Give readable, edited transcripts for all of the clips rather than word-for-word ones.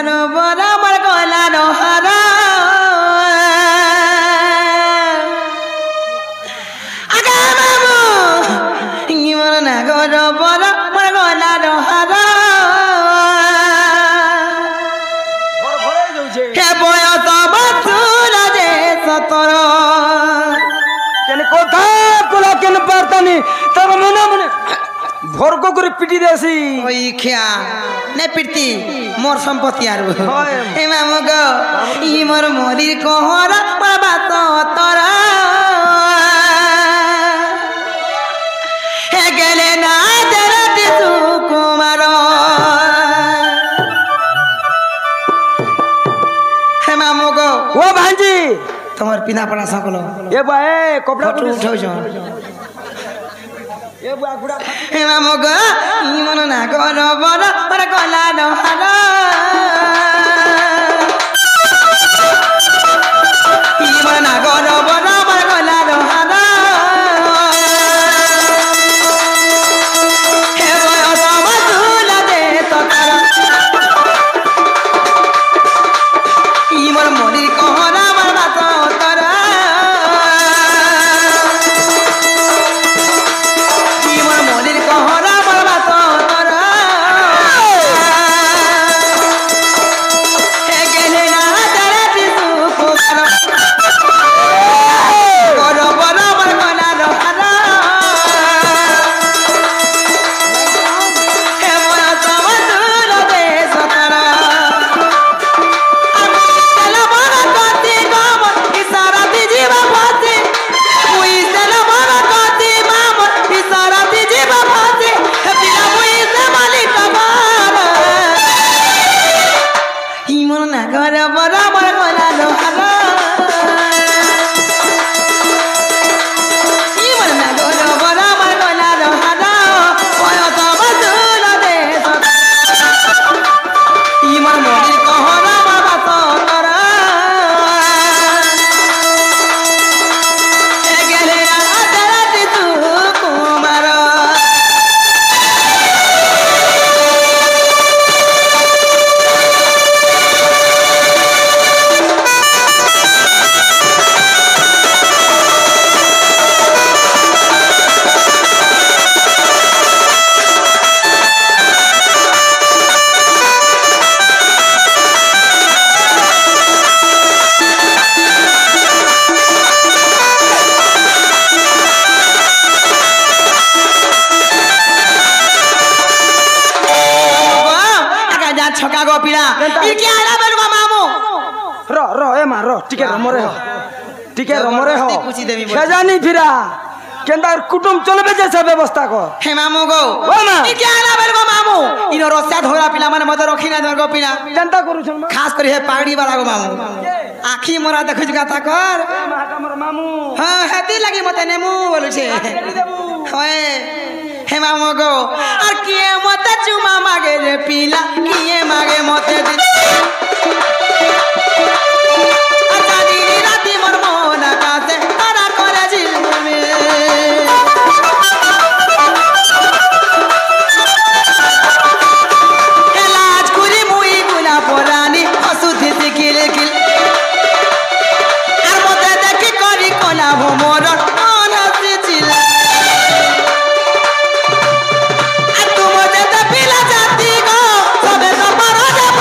গরবর আমার গলার হারা আগা মামু ইমর না গরবর আমার গলার হারা হে বয়স বাতুল যে সতর কেন কথা কোলা কেন পারতানি তব মনে মনে ভরক করে পিটি দেছি ওই খেয়া নে পিটি মোর সম্পত্তি আর এ মামু গো ই মোর মরির কহরা বাবা তো তোরা হে গেলে না দেরাতে সুকুমার হে মামু গো ও ভাঞ্জি তোমার পিনা পড়া সকল এ ভাই কপড়া ফটো উঠাউছ এ বুয়া গুড়া হে মামু গো ই মন না করো বড় বড় গলা হারা ই মন না করো বড় বড় গলা হারা হে বয়স বাতুলা দে তোরা ই মোর মরির কহরা আমার বাত তোরা ই মোর মরির কহরা আমার বাত তোরা হে গেলে না তারা দিসু কোকার করো বড় আমার গলার হারা হে বয়স বাতুলা দে তোরা ছকা গো পিড়া ই কি আলা বেরগো মামু র এ মা র টিকে রমরে হ টিকে রমরে হ পুছি দেবি সে জানি ফিরা কেন্দা কুটুম চলবে যে সে ব্যবস্থা কর হে মামু গো ও মা ই কি আলা বেরগো মামু ইনো রসা ধরা পিলা মানে মতে রখি না ধরগো পিলা চিন্তা করুছন মা খাস করে হে পাগড়ি वाला গো মামু আখি মোরা দেখুছ গাতা কর মা আমার মামু হ্যাঁ হেতি লাগি মতে নেমু বলছে হয় হে মামু গো আর কিয়ে মতে চুমা মাগে রে পিলা কিয়ে মাগে মতে দি আচ্ছা দিনি রাতি মোর মন কাছে তারা করে ঝিলমে এলাজ করি মুই গুলা পরানি অসুধি কিল কিল আর মতে দেখি করি কলা ভোমর মন হসিছিল আর তুমি যে পিলা জাতি গো সবে তো পারো যাব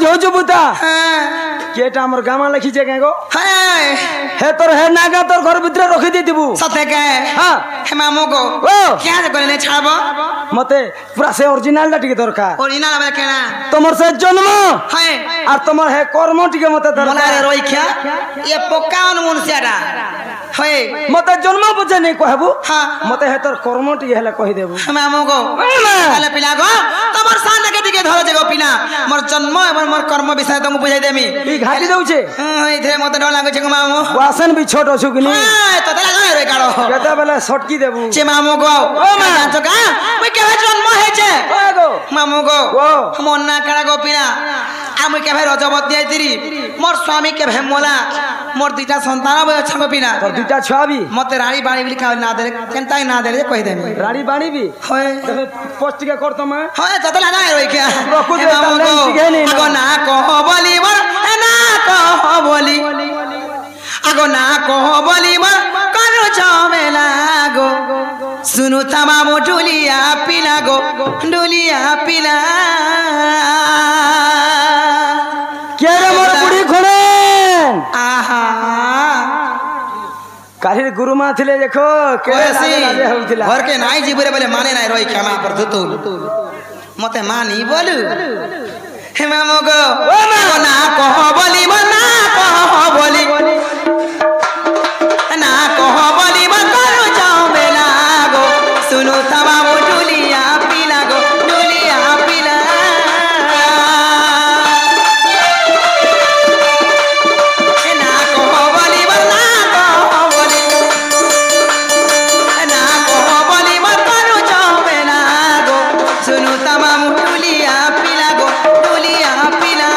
होजु बुता হ্যাঁ केटा हमर गामा लिखी जे गो হ্যাঁ हे तोर हे नागा तोर घर भीतर रखी दे दिबु সতে কে हां হে মামু গো ओ क्या जे কইলে ছাড়ব मते पूरा से ओरिजिनल टा टिके दरकार অরিজিনাল হবে কেনা तोमर से जन्म হ্যাঁ আর তোমার হে কর্ম টিকে মতে দরকার মনারে রইখ্যা এ পক্কা অনুমনসিয়াটা হ্যাঁ মতে জন্ম বুঝে নাই কহবু হ্যাঁ মতে হে তোর কর্ম টিকে হেলে কहि দেবু মামু গো তাহলে পিলা গো তোমার সামনে দিকে ধরে যে গো পিলা মোর জন্ম এবং মোর কর্ম বিষয় তুমি বুঝাই দেমি ই ঘাটি দউছে এইথে মতে ডর লাগুছে গো মামু वासन भी छोट अछु कि नहीं তো তাহলে গায় রে কাড়ো केता बेले सटकी देबू যে মামু গো ও মা জানছো কা মই কেবে জন্ম হয়েছে ओ गो মামু গো ओ মন না কাড়া গো পিলা আমি কেবে রজবত দিয়েছিলি মোর স্বামী কেবে মোলা মোর দুইটা সন্তান আছে গো পিলা तोर दुटा छुआबी মতে রানী বাড়ি বলি কাউ না দেলে কেনতাই না দেলে কই দেমি राड़ी बाणी भी হয় देखे पोस्ट के कर तमे হয় তো তাহলে গায় রই কে রকু দে তাহলে শিখে নি আগো না কহ বলি মোর না কহ বলি আগো না কহ বলি মোর করো ঝামেলা গো सुनु तमाम डुलिया पिला गो डुलिया पिला के रे मोर बुढ़ी खोड़ेन आहा काहिर गुरुमा थिले देखो के कैसी लागे होइतिला घर के नाई जीबरे बोले माने नाई रोई क्षमा पर तुतुल मते मानी बोलू हे मामो गो ओ ना कह बोली ना कह बोली ना कह बोली करो जाओ बेला गो सुनो तमाम डुलिया पिला गो डुलिया पिला ना कह बोली ना कह बोली ना कह बोली करो जाओ बेला गो सुनो तमाम डुलिया पिला गो डुलिया पिला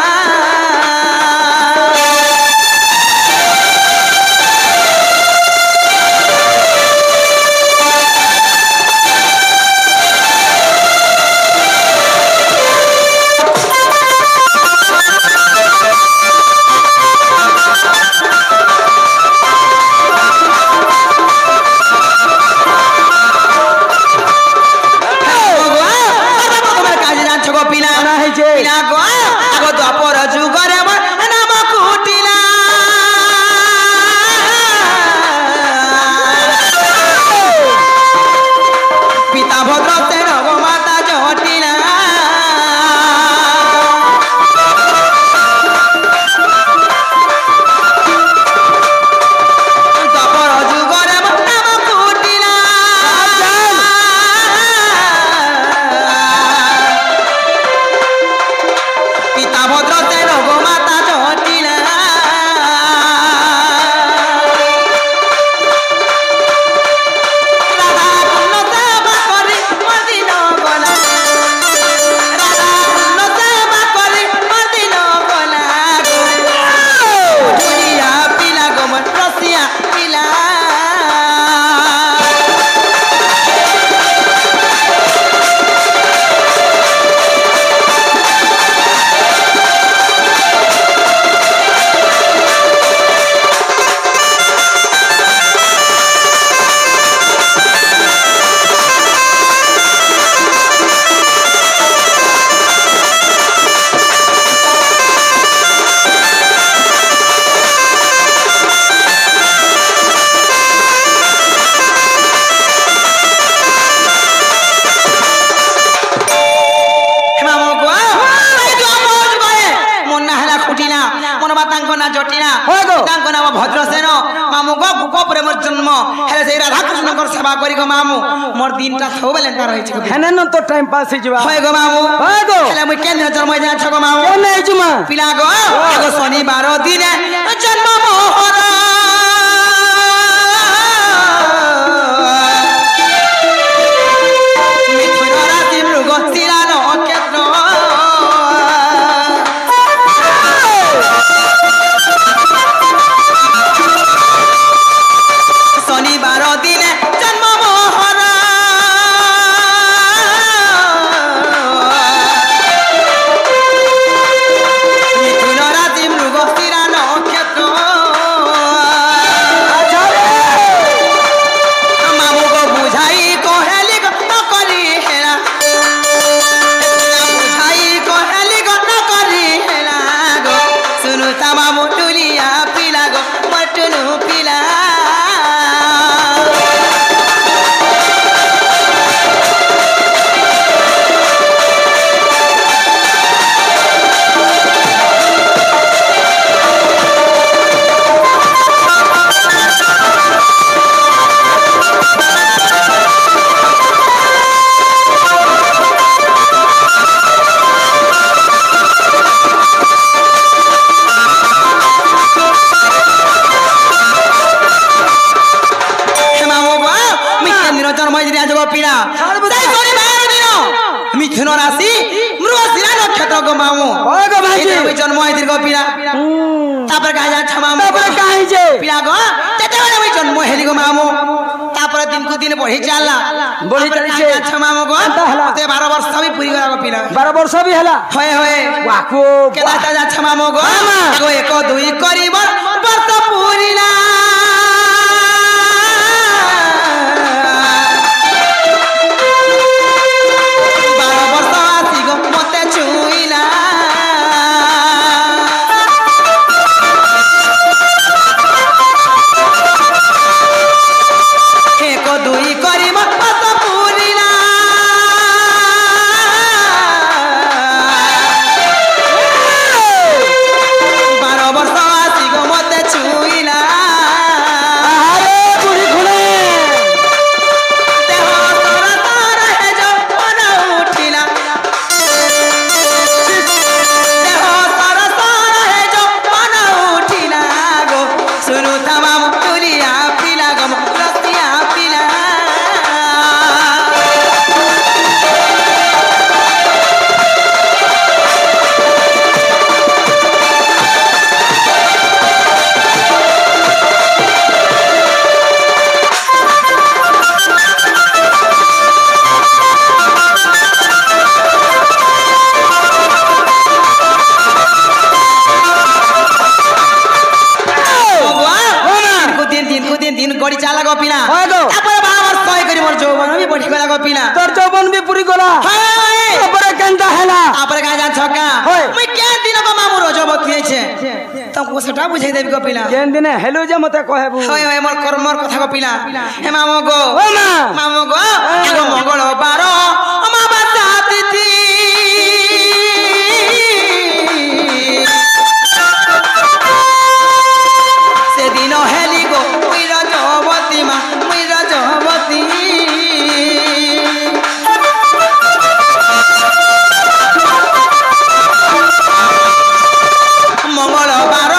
भद्रसेन मामू गो गोपुरे मोर जन्म हेले से राधा कृष्ण कर सेवा करी गो मामू मोर दिनटा थौ बेले तार होई छ हेने न तो टाइम पास ही जवा होय गो मामू होय गो हेले म केन जन्म जा छ गो मामू केन आई जुमा पिला गो एगो शनिवार दिने जन्म मोहर मिथुन राशि मृग शिरा नक्षत्र शनिवार दिने जन्म मोहर मिथुन राशि मृग शिरा नक्षत्र सुनुता मामू टुलिया पिला गो मटुनु पिला मिथुन राशि मृगशिरा नक्षत्र को मामू जन्म है दीर्घ पीड़ा तापर कहा जा छमामू तापर कहीं जे पीड़ा गो तेते वाला भी जन्म हेली गो मामू तापर दिन को दिन बढ़ी चलला बढ़ी चली छे छमामू गो ते 12 वर्ष भी पूरी गला गो पीड़ा 12 वर्ष भी हला होए होए वाको केदा ता जा छमामू गो एगो 1 2 करिब वर्ष पूरीला सेटा बुझाई देबी को पिला केन दिन हेलो जे मते कहबू होय होय मोर कर्मर कथा को पिला हे मामो गो ओ मामो गो एगो मंगल बार अमावास्या तिथि से दिन हेली गो मुई रजवती मा मुई रजवती मंगल बार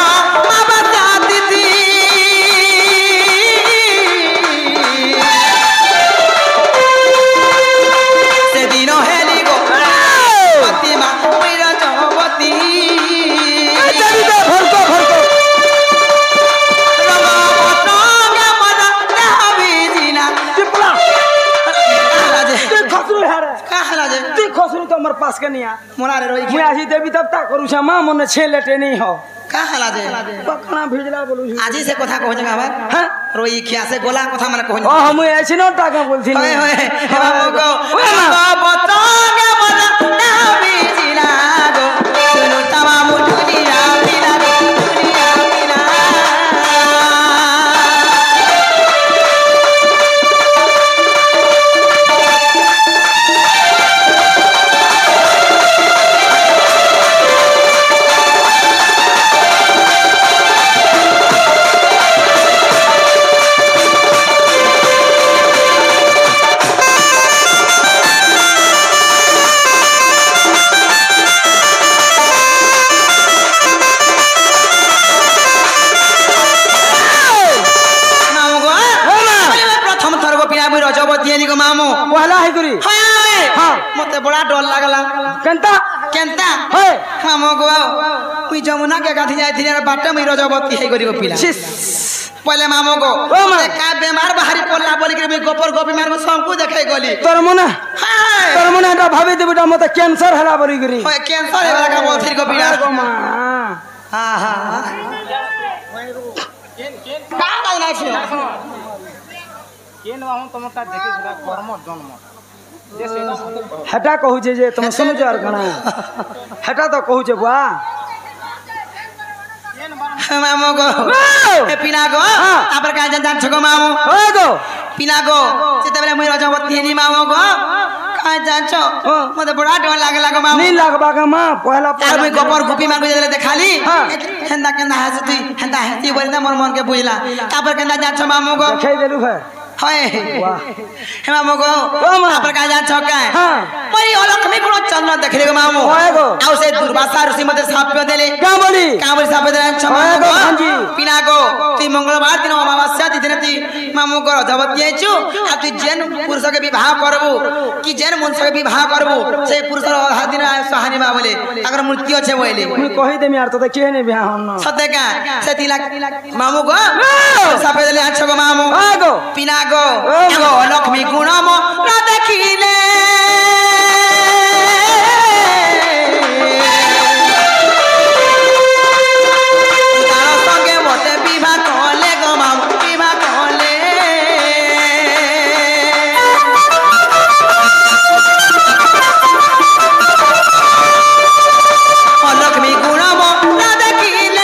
पास के नहीं मोरा रे रोई मैं आजी देवी तब ता करू छ मां मन छे लेटे नहीं हो का हला जे पखना भेजला बोलू आजी से कथा कहो जगह हां रोई खिया से गोला कथा माने कहो ओ हम ऐसी न टाका बोलथि होय होय बाबू को बतो के मना ना भेजिला गो सुनु तमा मुठुलिया पिला मुठुलिया पिला मते बड़ा डर लागला केनता केनता होय हम गो ओई जमुना के गाधी जाय थी बाटे में रजबती हे गरी पिला पहले मामो गो मते का बीमार बाहरी पड़ला बोली के गोपर गोपी मार सब को देखे गली तोर मने ता भाबी देबटा मते कैंसर हला बोली गरी होय कैंसर हे वाला का बोल थी को पिला गो मां हां हां का बाजना छ केन हम तमता देखि छला कर्म जन्म हेटा कहू जे तुम सुनो जार कना हेटा तो कहू जे बुआ मामू को पिला को तापर का जान छको मामू गो पिला को जेतेबेले मुई रजवती हेनी मामू को का जाछो मते बड़ा डर लागला को मामू नहीं लागबा का मां पहला मुई गपर गुपी मार के देखाली हेंदा केंदा हसती हेंदा हसती बोलना मोर मन के बुझला तापर केंदा जाछो मामू को देखाई देलु है होय हे मामू को तापर का जाछो का मरी अलक्ष्मी गुण चन्न देखले को मामू आउ से दुर्वासा ऋषि मते साप्य देले का बोली साप्य देले क्षमा को पिना को ती मंगलवार दिन अमावास्या दिन ती मामू को रजवती आइछु आ तू जेन पुरुष के विवाह करबू कि जेन मनुष्य के विवाह करबू से पुरुष आधा दिन सहानी बा बोले अगर मृत्यु छे बोले मुई कहि देमी यार तो के ने बियाह हन सत्य का से तिला मामू को साप्य देले अच्छा को मामू गो पिना को एगो लक्ष्मी गुणम न देखिले तारा संगे मते विवाह कहले गो मामू विवाह कहले लक्ष्मी गुणम न देखिले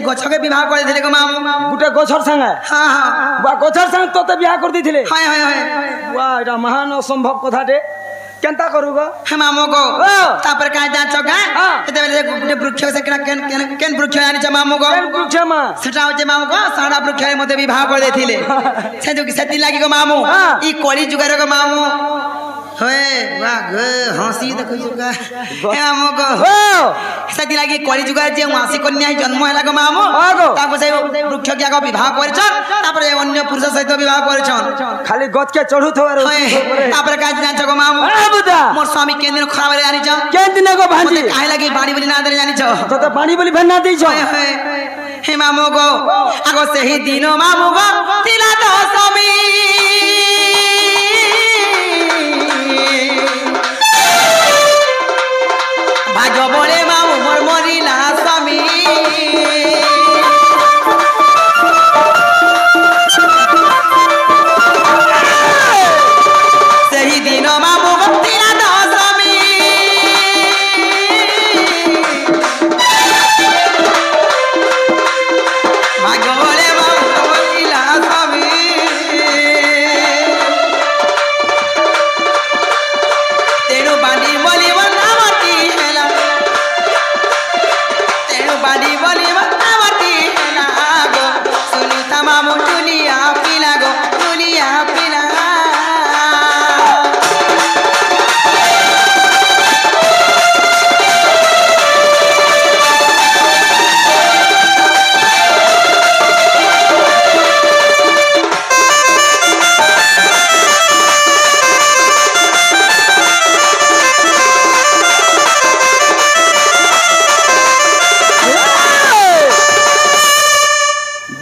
गछके विवाह कर देले को मामू गुटे गछर संगे हां हां बा गछर संग तोते विवाह कर दिथिले हाय हाय हाय वाह एटा महान असंभव कथाटे केनता करूगा हे मामू को तापर का जा चका एते बेले गुटे वृक्ष से केन केन वृक्ष आनी छ मामू को केन वृक्ष मा सेटा होचे मामू को साडा वृक्ष रे मते विवाह कर देथिले से जो सेति लागि को मामू ई कली जुगार को मामू होए वाह ग हंसी देखो जुगा हे मामू को सेति लागि कली जुगार जे वासी कन्या जन्म हैला को मामू ताको से वृक्ष के को विवाह करछन तापर अन्य पुरुष सहित विवाह करछन खाली गत के चढ़ू थोर तापर का जान छ को मामू मोर स्वामी केन दिन खराब रे जानि छ केन दिन को भांजी काहे लागि बाड़ी बोली ना दे जानि छ तो तो बाड़ी बोली भन्ना देई छ हे मामू को आगो से ही दिन मामू को तिला तो स्वामी भाग्य बोले मामू मोर मरिला स्वामी सही दिन मामू को तिला तो स्वामी भाग्य बोले मामू मरिला स्वामी तेणु बाड़ी बोली बनावटी हेला तेणु बाड़ी बोली बनावटी हेला गो सुनु तमाम टुलिया पिला गो टुलिया पिला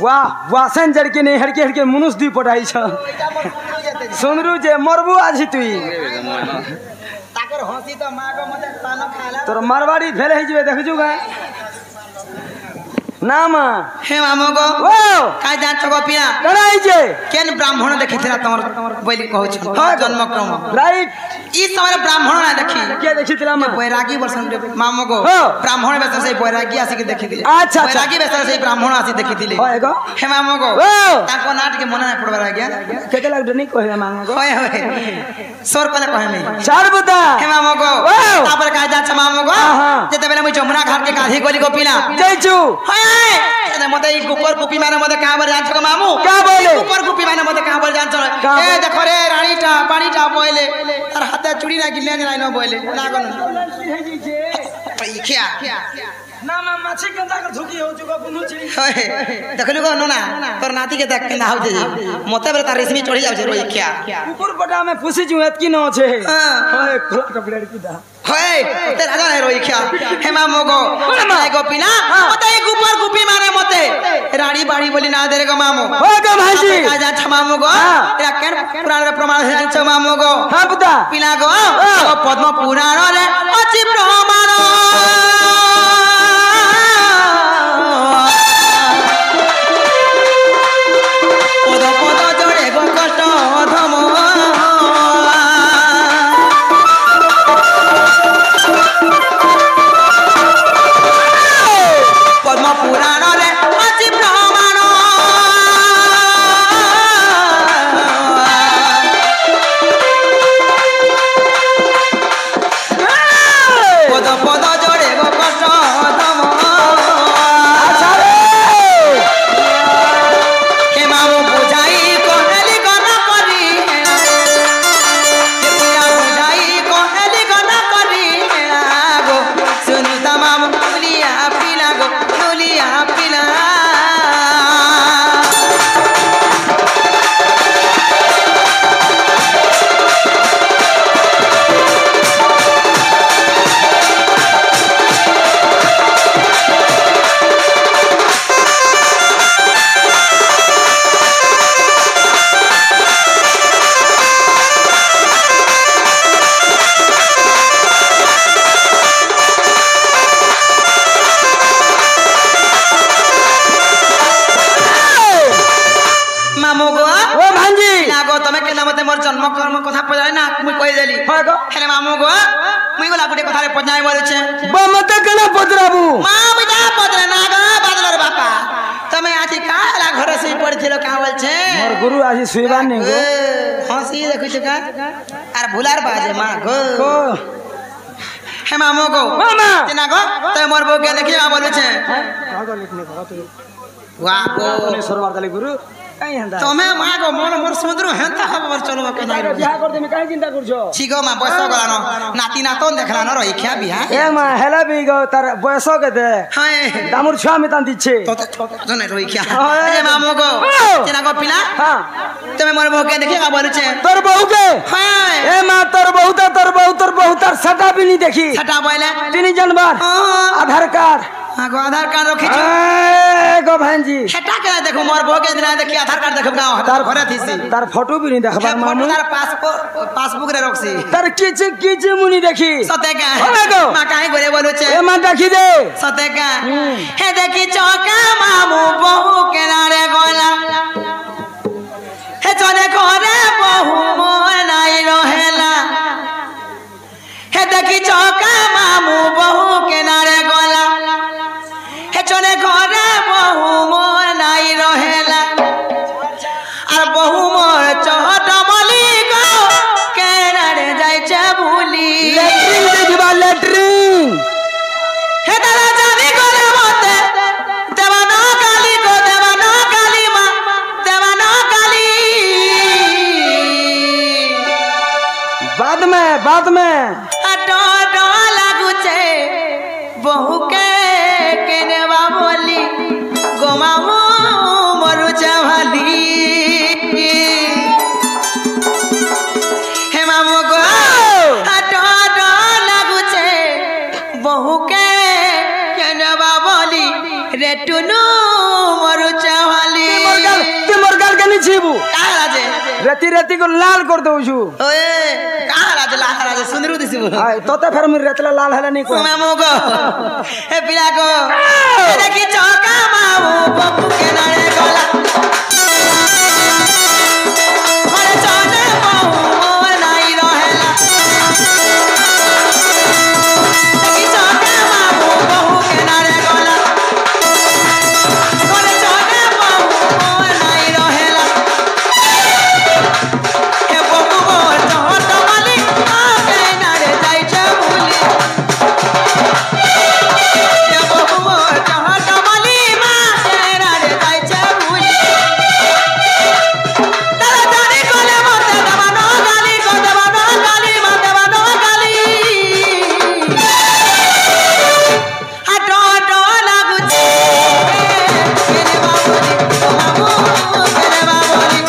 वाह वासन जड़ के नहीं हड़के हड़के मनुष्य दी पढ़ाई छ सुनरु जे मरबू आजी तुई ताकर हंसी तो मागो मते तानो खाला तोर मारवाड़ी भेल है जे देख जुगा না মা হে মামু গো ও কাই জানছ গো পিয়া কেনা আইছে কেন ব্রাহ্মণ দেখিছিলা তোমার বলি কହୁছ জন্মক্রম রাইট ই সময় ব্রাহ্মণ না দেখি কে দেখিছিলাম মা বৈরাগী বর্ষণ মামু গো ব্রাহ্মণ বেশ সেই বৈরাগী আসিকি দেখিଥିଲେ আচ্ছা বৈরাগী বেশ সেই ব্রাহ্মণ আসি দেখিଥିଲେ হয় গো হে মামু গো ও তাको नाट के मने पड़बार आज्ञा केते लाग नहीं कहे मांगो गो होय होय सोर कले कहे मी चार बता हे मामू गो तापर का जा छ मामू गो जेते बेले मुई जमुना घाट के काधी गोली गोपीना जयचू होय अरे मते ई कुपर कुपी माने मते का बर जान छ मामू का बोले कुपर कुपी माने मते का बर जान छ ए देखो रे रानीटा पानीटा बोइले तार हाथे चुड़ी ना गिले ना न बोइले लागन क्या ना मा माछी केंदा कर झुकी हो जुगो बुनु छी होय देखलु गो नोना तोर नाती के देख केंदा हो जे मते बेले तार रेशमी चढ़ी जाउ छे रोई क्या ऊपर पटा में फुसी जु एत की न छे होय खोल कपड़े की दा होय ते राजा है रोई क्या हे मामू गो काय गो पिना मते एक ऊपर गुपी मारे मते रानी बाड़ी बोली ना दे रे गो मामू हो गो भाईजी का जा छ मामू गो एरा केन पुराण रे प्रमाण है छ मामू गो हां पता पिना गो पद्म पुराण रे अछि प्रमाण जन्म कर्म कथा पजाय ना मुई कहि देली हां गो हेले मामू गो मुई गोला गुटे कथा रे पजाय बोले छे बा मते कना पदराबू मां बिना पदरे ना गो बादलर बापा तमे आथि काला घर से पड़थिलो का बोल छे मोर गुरु आसी सुइबा नै गो हंसी देखु छ का आर भुलार बाजे मां गो हे मामू गो मामा तिना गो ते मोर बो के देखिया बोले छे कागो लिखने का तो वाह गो ने सरवार दले गुरु काई हंदा तमे मां गो मोर समुद्र हेंता खबर चलो के नाही बियाह कर देमी काई चिंता करछो छिगो मां बयस गलानो नाती नातन देखला न रही क्या बियाह ए मां हेला बी गो तार बयस के दे हाय दामुर छुआ में तान दिछे तो जने रही क्या ए मामू गो तेना गो पिला हां तमे मोर बहू के देखिया बोले छे तोर बहू के हाय ए मां तोर बहू तार सटा भी नहीं देखी छटा बोले तीन जनवर आधार कार्ड हां गो आधार कार्ड रखी छ ए गो भांजी छटा के देखो मोर बहू के दिन देखि आधार कार्ड देखब गांव तार घरे थीसी तार फोटो भी नहीं देखबा मामू तार पासबुक रे रखसी तार किछ मुनी देखी सते का होवे गो मां काहे गोरे बोलु छे ए मां देखी दे सते का हे देखी चौका मामू बहू के नारे गोला हे चले घरे बहू मोर नाई रहेला हे देखी चौका मामू बहू के नारे गोला हे चले घरे बहू मोर नाई रहेला আর বহু মোর চহট বলি গো কেনারে যাইছে ভুলি लेटरिन देखबा लेटरिन হে দাদা জানি করে মতে দেবানো কালী গো দেবানো কালী মা দেবানো কালী बाद में আটো ডো লাগুছে বহুকে কেনেবা বলি গোমামু মরুছে ভালি হে মামু গো আটো ডো লাগুছে বহুকে কেনেবা বলি রেটুনু মরুছে ভালি ते मोर गाल के नहीं छीबू কাহা রাজে रेती रेती को लाल कर दो छु ओए काहা राज लाल ବାହାର ଯେ ସୁନ୍ଦର ଦିଶିବୁ ତତେ ଫେର ମୁଁ ରେତଲା ଲାଲ ହେଲା ନି କହ ମାମୁ ଗୋ ଏ ପିଲା ଗୋ ଦେଖି ଚକା ମାମୁ ବବୁ କେନାରେ ଗଲା ଘରେ ଚନେ ବହୁ ନାଇरहेला ଦେଖି ଚକା ମାମୁ ବବୁ କେନାରେ ଗଲା ଘରେ ଚନେ ବହୁ ନାଇ रहेला हे बबू मोर चहट वाली आ केनारे जाइछे भूली हे बबू मोर चहट वाली मा केनारे जाइछे भूली तारा जानी कोले मते दबानो गाली को दबानो गाली मा दबानो गाली आ डो लागुछे केने बाबूली बाबू केने बाबूली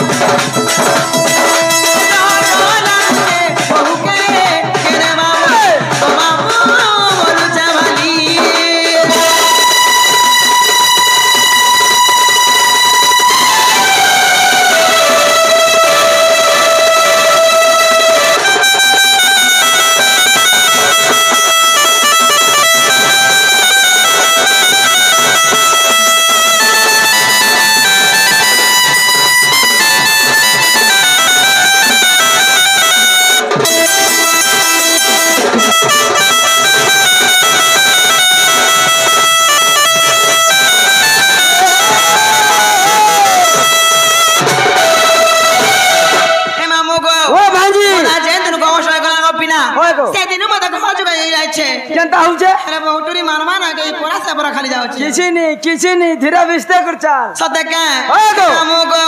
किसी नहीं धीरे बिस्ते कर चाल सते का मामू गो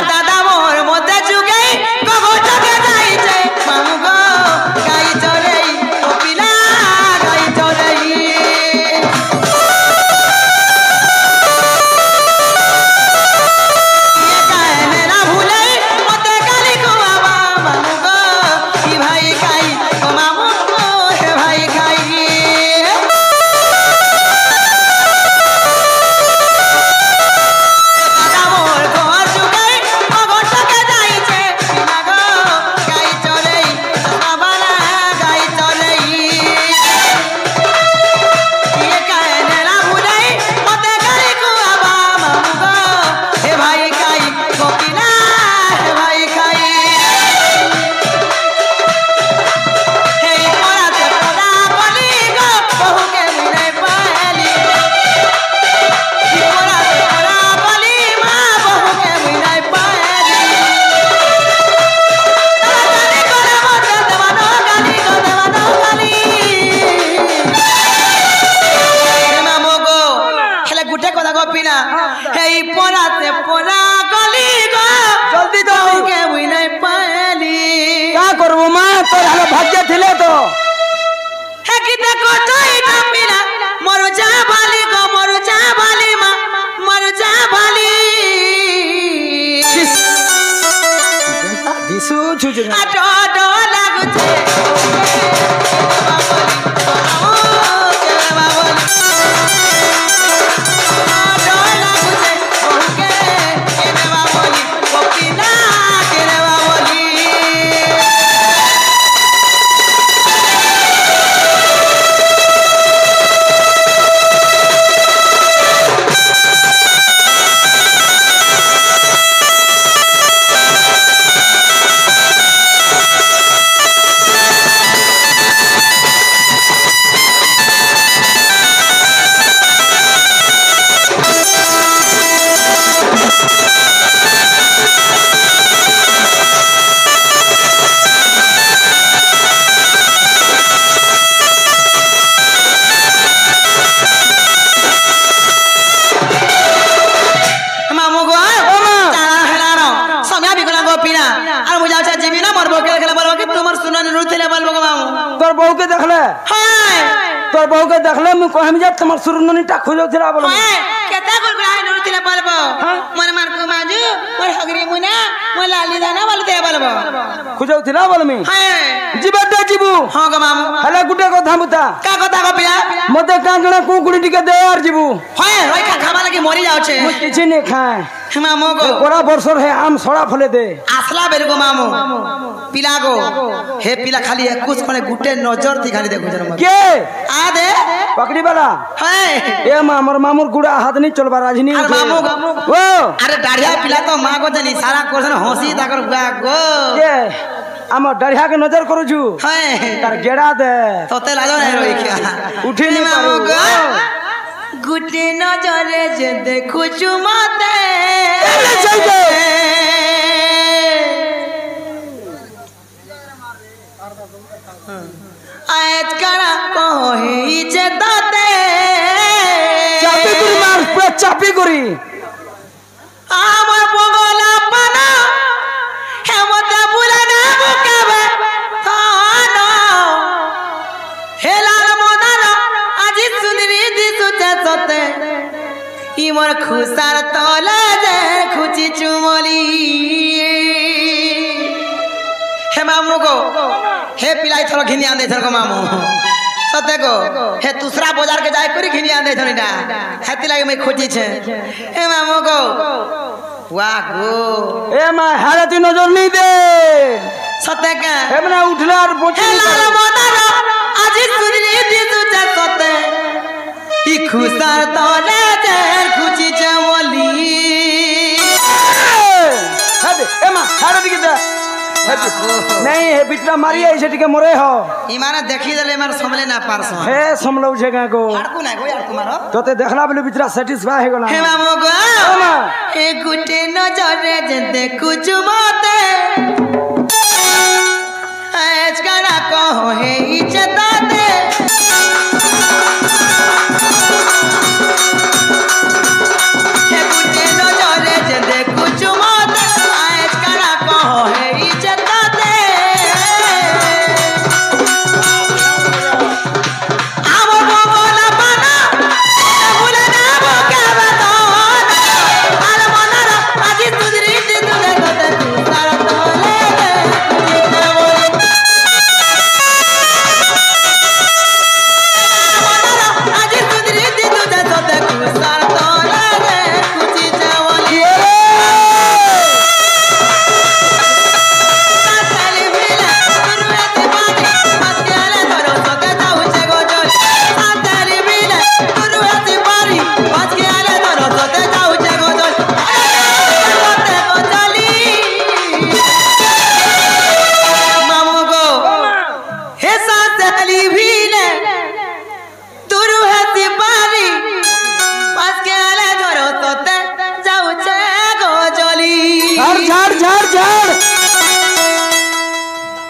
दादा मोर मोते चुगई गगो चके जाई छे मामू गो गाई चोरई ओ पिला गाई चोरई ये कहने ना भूलई मोते गाली को आवा मामू गो ई भाई खाई ओ मामू गो हे भाई खाई भाग्य थिले तो है कि देखो तोई ना पीना मरु जा बाली गो मरु जा बाली मा मरु जा बाली दिसु छुछु आ डो लागु छे तोर बहू के देखले तोर बहू के देखले मु कहम जे तमर सुरननी टा खोजौ थिला बोल केता गुलगुला नुर थिला बोलबो मन मार को माजू मोर हगरी मुना मोर लाली दाना बोल दे बोलबो खोजौ थिला बोल मी जीबे दे जीबू हां ग मामू हले गुटे कथा मुता का कथा ग पिया मते कांगणा कुकुड़ी टिके दे यार जीबू हाय रोई का खाबा लगी मरी जाउ छे मु किछि नै खाए मामू गो कोरा बरसर है आम सड़ा फले दे आसला बेर गो मामू पिला गो हे पिला खाली कुछ खने गुटे नजर थी खाली देखो जरा के आ दे पकड़ी वाला है ए मामर मामुर गुड़ा हाथ नहीं चलबा राजनी अरे मामू ओ अरे दाढ़िया पिला तो मां को जनी सारा कोसन हंसी ताकर बुआ गो के आम डरिया के नजर करू छु है तार गेड़ा दे तोते लाजो नहीं रोई क्या उठी नहीं मामू पारू गो गुटे नजरे जे देखु छु मते चल दे आयत करा कोही जे दाते चापी गुरी मार पूरा चापी गुरी আমার বগলা পানা হেমতে বুলে না বুকাবে থানা হেলাল মদানা আজি সুন্দরী দিসুতে সতে ইমর খুসার তলে যে খুচি চুমলি হে মামু গো हे पिलाई थरो घिनी आंदे थरो मामू सते को हे दूसरा बाजार के जाय करी घिनी आंदे थरीडा हेती लागे मैं खोजी छे हे मामू को वाह गो ए मां हारती नजर नहीं दे सते का हे मना उठला और बोची हे लाल मोदारा আজি सुदरी दिसु जे सते ई खुसार तले जे खुची चमली हद ए मां हारती के नहीं हे बिटला मारी है सेठी के मरे हो इमाने देखी देले मार समले ना पारस हे समलौ छे का को हाडकू ना गो यार तुम्हारो तोते देखला बोले बिटला सेटिस्फाई हे गला हे मामू गो ए गुटे नजरे जे देखु जुमते आज करा कहो हे इज्जत दे हे गुटे नजरे जे देखु जुमते आज करा कहो हे इज्जत दे आम बगला बना बुला ना बुकाबे आल मनारा আজি सुदरी दिसु दे सते खुसार तले আজি सुदरी दिसु दे सते खुसार तले खुची चावली साली भिला गुरुएती पानी मस्केले धरो सके जाउचे गोजल साली भिला गुरुएती पानी मस्केले धरो सके जाउचे गोजल सते गोजली मामू गो हे साली भिले दुरुएती पानी मस्केले धरो सते जाउचे गोजली झाड़ झाड़ झाड़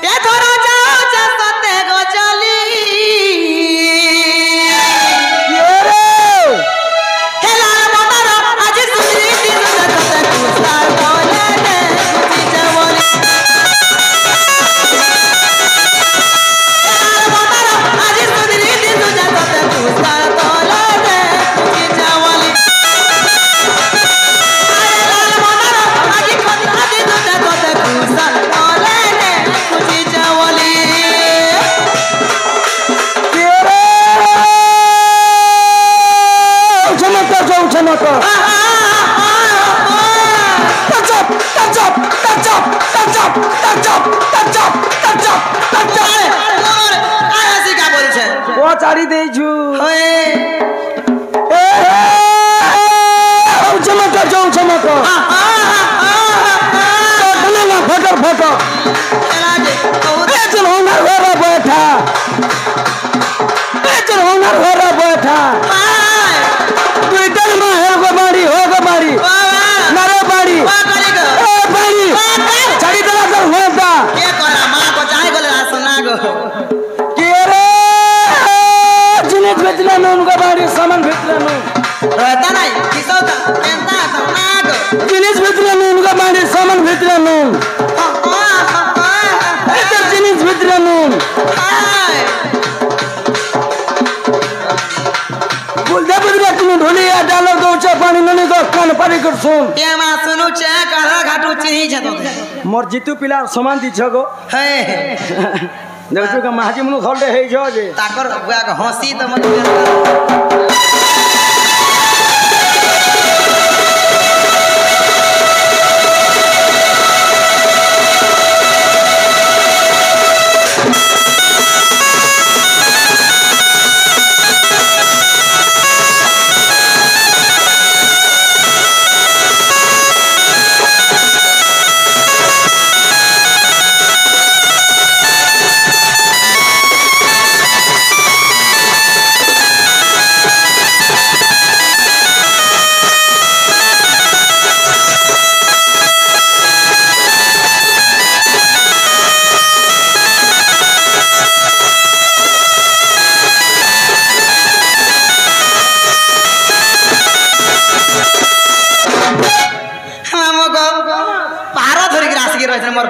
ए धरो जाउचे सते गोजली ये रे हे लाल मोदारा আজি सुदरी दिसु दे सते खुसार तले खुची चावली लाल मोदारा আজি सुदरी दिसु दे सते खुसार तले खुची चावली लाल मोदारा আজি खुसार दिसु दे सते खुसार तले खुची चावली ये रे चमक चमक touch up touch up touch up touch up touch up touch up touch up touch up आयासी का बोल छे ओ चाड़ी दे छु ओए ए चमक चमक चले ना फटर फटर एलाजे बहुत ए चल होनर होरा बैठा ए चल होनर होरा बैठा हाय तू इधर में है गो बाड़ी बाबा नरे बाड़ी बा करी गो ए बाड़ी चाड़ी दला कर होता के करा मां को चाहे गोले सुना गो के रे जिने भेटला न उनका बाड़ी सामान भेटला न रहता नहीं किसो का केंता सुना गो जिनिस भेटला न उनका बाड़ी सामान भेटला न इधर जिनिस भेटला न हाय बोल दे बदला तुम ढोली या डालो दो चा पानी ननी को कान पारी कर सुन ये मां सुनु चे करा घाटू चिनी छ तो मोर जितु पिला सामान दी छगो हे देखो का महाजी मनु थलडे हे जो जे ताकर बुआ के हंसी तो मत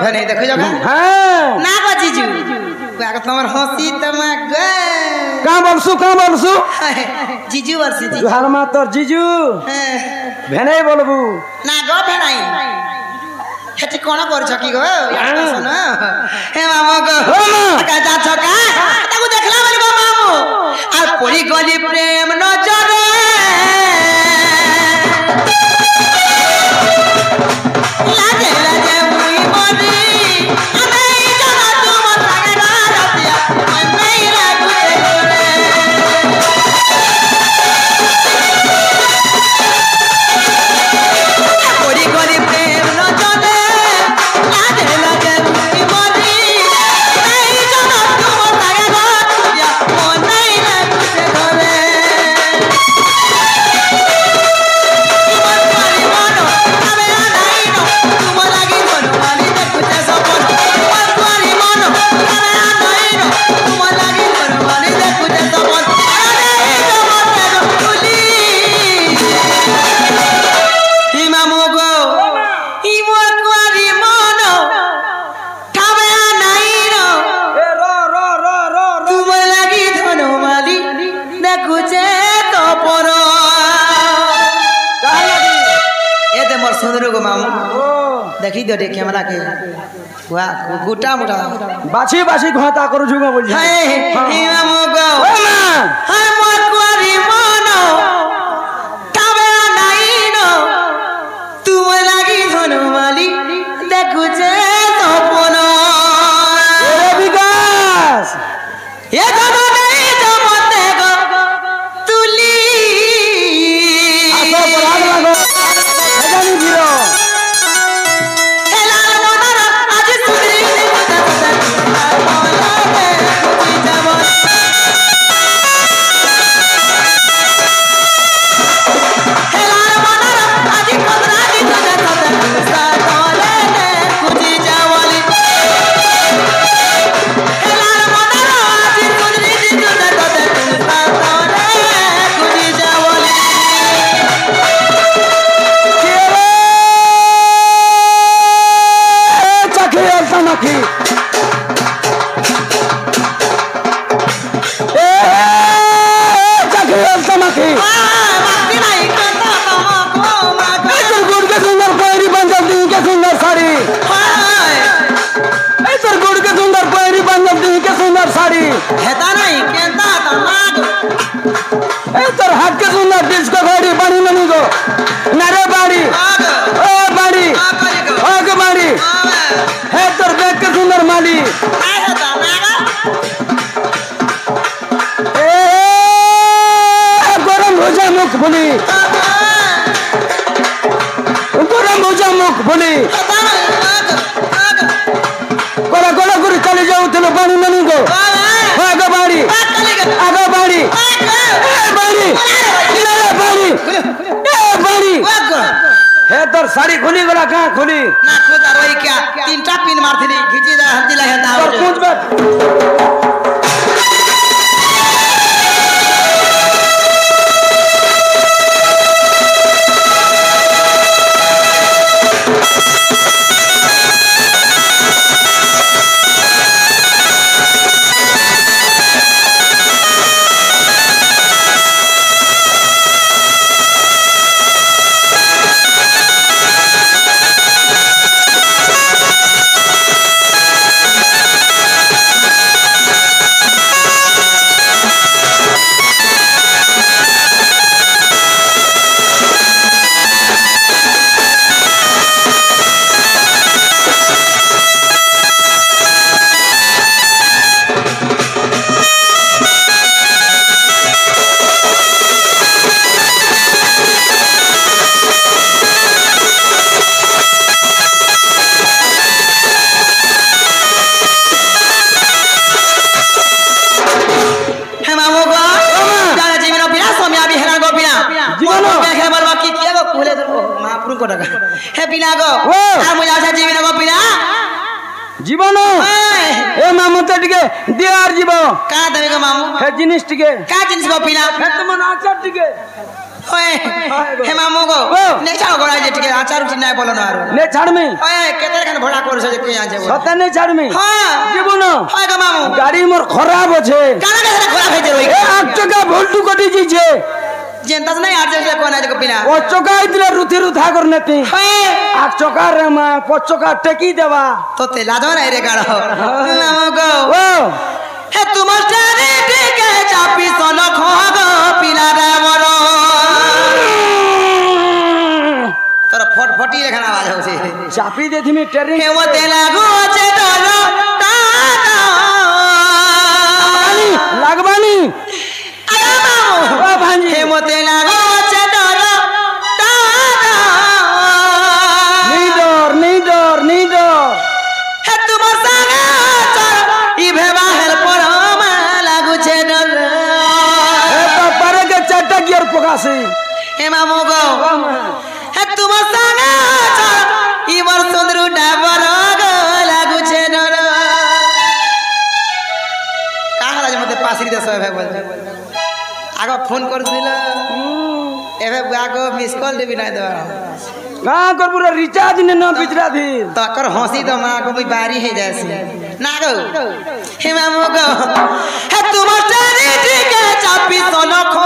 भने देखो जगह হ্যাঁ ना गो जीजू को तमर हंसी तमा गे কাঁ বলছু जीजू वर्षी जीजू জোহার মা তোর জিজু ভেনাই বলবু ना गो भेनाई हेटी कोन करछ की गो यार सुन हे मामो गो का जा छका ताकू देखला बोली गो मामो आ पड़ी गली प्रेम नजरे लागे लागे मुई मरी अनै जना तुम लागे ना रतिया मैं लागू रे पड़ी गली प्रेम नजरे लागे लागे मुई मरी अनै जना तुम लागे ना रतिया मैं लागू रे देखी दो कैमरा के वाह गुटा मुटा বাছি বাছি ঘটা করু জুগা বলছি हे मामो गो हाय मोर कुआरी मनो तबे नाही नो तुम लागी धनमाली देखु जे सपन এ বিকাশ ए धन नहीं जमते गो तुली আসো পড়াদ লাগো জানি ভিড় हेता नहीं केता तमाग ए तोर हाथ के सुंदर डिस्को गाड़ी बनी ननी गो नरे बाड़ी आग ओ बाड़ी आग को आग बाड़ी हे तोर बैग के सुंदर माली काय हेता नागा ए गरम भुजा मुख भुली गरम भुजा मुख भुली हेता आग आग गोला गोला गुरी चली जाऊ तेरे बनी ननी गो आग बाड़ी आग बाड़ी ए बाड़ी किनारे बाड़ी ए बाड़ी हे तोर साड़ी खुली गला कहां खुली ना खुद रोई क्या तीनटा पिन मारथिली घिची दा हल्दी ला हेता तोर पूछ बैठ महापुरुष को डका हे पिना गो ओ आ मुजा से जीवन गो पिना জীবন ए मामू तो टिके दियार जीव का देबे गो मामू हे जिनिस टिके का जिनिस गो पिला हे तुम आचार टिके ओए हे मामू गो ने छाओ गोरा जे टिके आचार उठी नाय बोलो नारो ने छाड़ में ओए केते खान भड़ा कर से के आ जे सता ने छाड़ में हां जीवन हां गो मामू गाड़ी मोर खराब আছে काना के खराब है जे रोई ए आठ चका भोल्टू कटी जी छे जेंतास नहीं आठ जे कोना जे पिला ओ चका इतले रुथि रुथा करने ती आठ चका रे मा पांच चका टेकी देवा तो ते लाजो रे रे गाड़ो मामू गो ओ हे तुम स्टारे टिके चापी सोनो खो गो पिला रे मरो तोर फटफटी लेखन आवाज होसे चापी देथि में ट्रेनिंग हे वो ते लागो छे डरो टाटा लागबानी आया मामू ओ भांजी हे मोते लागो छे डरो टाटा नहीं डर हे तुम संगे चल ई भेबा हेल पर मा लागो छे डर ए पारे के चट्टा गियर पकासी हे मामू गो हे तुम संगे चल ई वर सुंदरू डाबर गो लागो छे डर का हला जे मते पासरी देस है बोल आगो फोन कर दिला एबे आगो मिस कॉल देबी ना दवा कहां कर पूरा रिचार्ज ने न बिचरा दी तकर हंसी तो मां को बारी है जैसे ना गो हे मामू गो हे तुम स्टारी टिके चापी सोनो खो